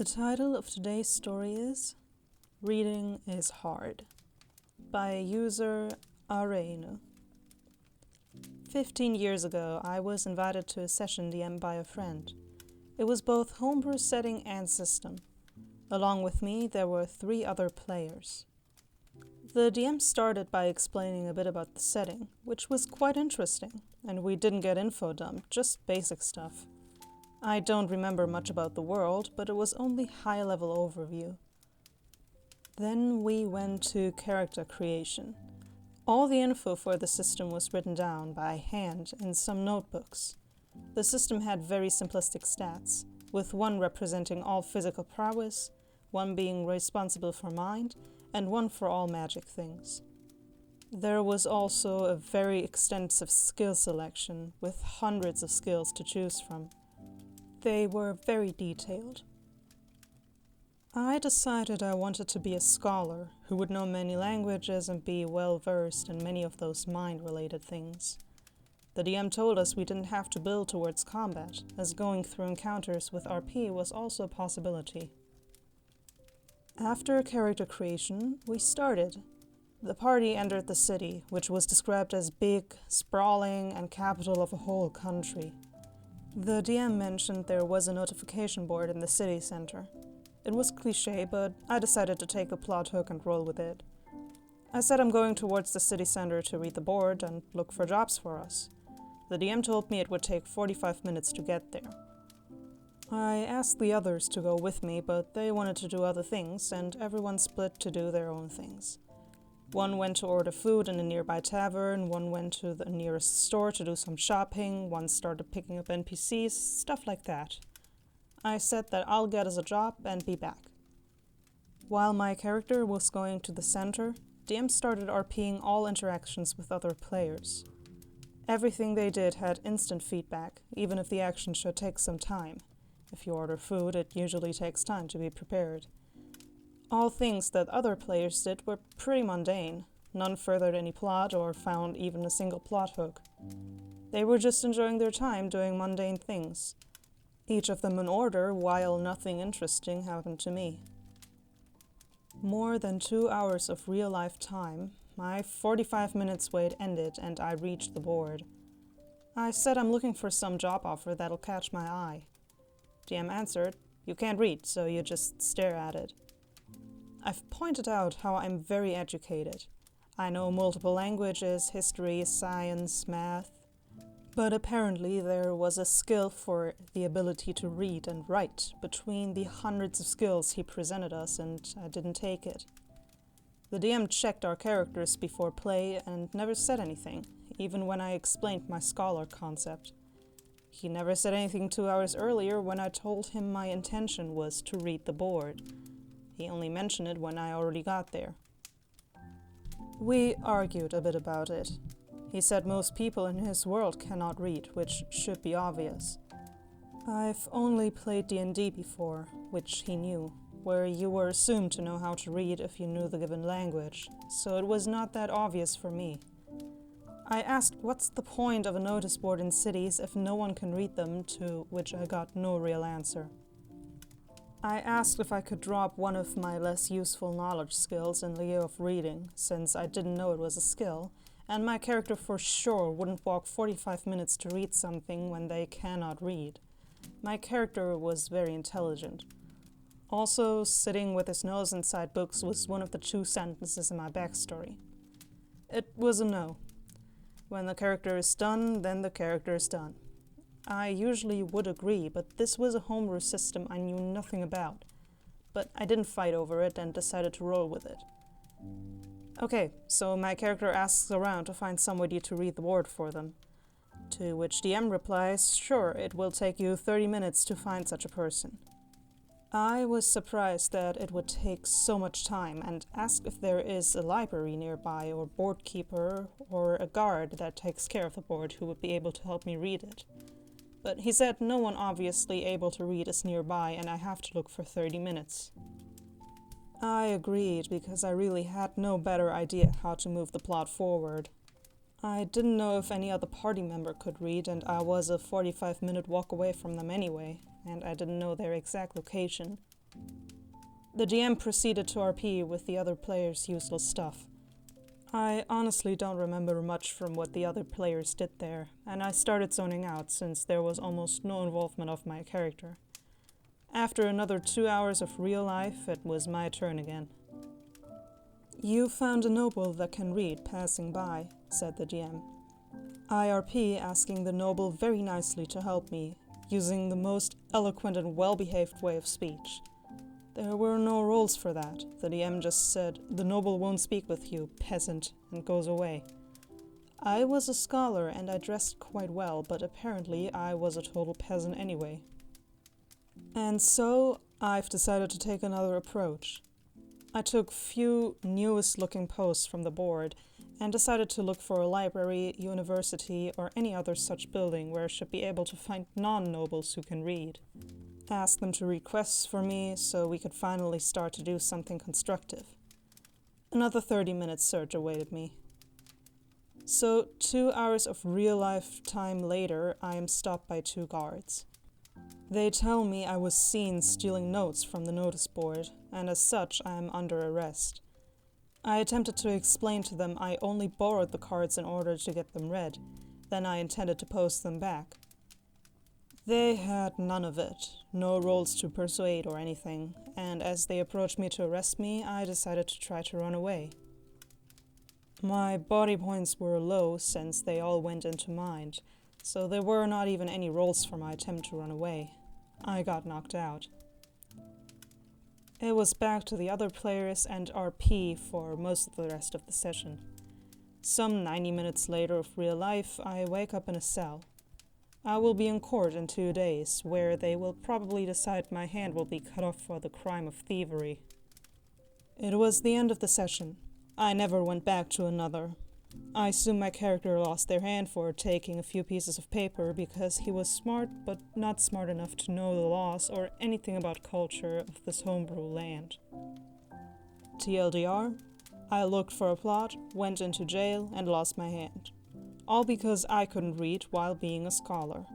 The title of today's story is Reading is Hard by user Arenu. 15 years ago, I was invited to a session DM by a friend. It was both homebrew setting and system. Along with me, there were 3 other players. The DM started by explaining a bit about the setting, which was quite interesting, and we didn't get info dump, just basic stuff. I don't remember much about the world, but it was only high-level overview. Then we went to character creation. All the info for the system was written down by hand in some notebooks. The system had very simplistic stats, with 1 representing all physical prowess, 1 being responsible for mind, and 1 for all magic things. There was also a very extensive skill selection, with hundreds of skills to choose from. They were very detailed. I decided I wanted to be a scholar who would know many languages and be well versed in many of those mind-related things. The DM told us we didn't have to build towards combat, as going through encounters with RP was also a possibility. After character creation, we started. The party entered the city, which was described as big, sprawling, and capital of a whole country. The DM mentioned there was a notification board in the city center. It was cliché, but I decided to take a plot hook and roll with it. I said I'm going towards the city center to read the board and look for jobs for us. The DM told me it would take 45 minutes to get there. I asked the others to go with me, but they wanted to do other things, and everyone split to do their own things. 1 went to order food in a nearby tavern, 1 went to the nearest store to do some shopping, 1 started picking up NPCs, stuff like that. I said that I'll get us a job and be back. While my character was going to the center, DM started RPing all interactions with other players. Everything they did had instant feedback, even if the action should take some time. If you order food, it usually takes time to be prepared. All things that other players did were pretty mundane. None furthered any plot or found even a single plot hook. They were just enjoying their time doing mundane things. Each of them in order, while nothing interesting happened to me. More than 2 hours of real-life time, my 45 minutes wait ended and I reached the board. I said I'm looking for some job offer that'll catch my eye. DM answered, "You can't read, so you just stare at it." I've pointed out how I'm very educated. I know multiple languages, history, science, math. But apparently there was a skill for the ability to read and write between the hundreds of skills he presented us, and I didn't take it. The DM checked our characters before play and never said anything, even when I explained my scholar concept. He never said anything 2 hours earlier when I told him my intention was to read the board. He only mentioned it when I already got there. We argued a bit about it. He said most people in his world cannot read, which should be obvious. I've only played D&D before, which he knew, where you were assumed to know how to read if you knew the given language, so it was not that obvious for me. I asked what's the point of a notice board in cities if no one can read them, to which I got no real answer. I asked if I could drop one of my less useful knowledge skills in lieu of reading, since I didn't know it was a skill, and my character for sure wouldn't walk 45 minutes to read something when they cannot read. My character was very intelligent. Also, sitting with his nose inside books was one of the 2 sentences in my backstory. It was a no. When the character is done, then the character is done. I usually would agree, but this was a homebrew system I knew nothing about. But I didn't fight over it and decided to roll with it. Okay, so my character asks around to find somebody to read the board for them. To which DM replies, "Sure, it will take you 30 minutes to find such a person." I was surprised that it would take so much time and asked if there is a library nearby or board keeper or a guard that takes care of the board who would be able to help me read it. But he said no one obviously able to read is nearby and I have to look for 30 minutes. I agreed because I really had no better idea how to move the plot forward. I didn't know if any other party member could read, and I was a 45-minute walk away from them anyway, and I didn't know their exact location. The DM proceeded to RP with the other players' useless stuff. I honestly don't remember much from what the other players did there, and I started zoning out since there was almost no involvement of my character. After another 2 hours of real life, it was my turn again. "You found a noble that can read passing by," said the DM. IRP asking the noble very nicely to help me, using the most eloquent and well-behaved way of speech. There were no rules for that. The DM just said, "The noble won't speak with you, peasant," and goes away. I was a scholar and I dressed quite well, but apparently I was a total peasant anyway. And so I've decided to take another approach. I took few newest looking posts from the board and decided to look for a library, university, or any other such building where I should be able to find non-nobles who can read. Ask them to read quests for me so we could finally start to do something constructive. Another 30-minute search awaited me. So 2 hours of real-life time later, I am stopped by 2 guards. They tell me I was seen stealing notes from the notice board, and as such I am under arrest. I attempted to explain to them I only borrowed the cards in order to get them read, then I intended to post them back. They had none of it, no roles to persuade or anything, and as they approached me to arrest me, I decided to try to run away. My body points were low since they all went into mind, so there were not even any rolls for my attempt to run away. I got knocked out. It was back to the other players and RP for most of the rest of the session. Some 90 minutes later of real life, I wake up in a cell. I will be in court in 2 days, where they will probably decide my hand will be cut off for the crime of thievery. It was the end of the session. I never went back to another. I assume my character lost their hand for taking a few pieces of paper because he was smart but not smart enough to know the laws or anything about culture of this homebrew land. TLDR, I looked for a plot, went into jail, and lost my hand. All because I couldn't read while being a scholar.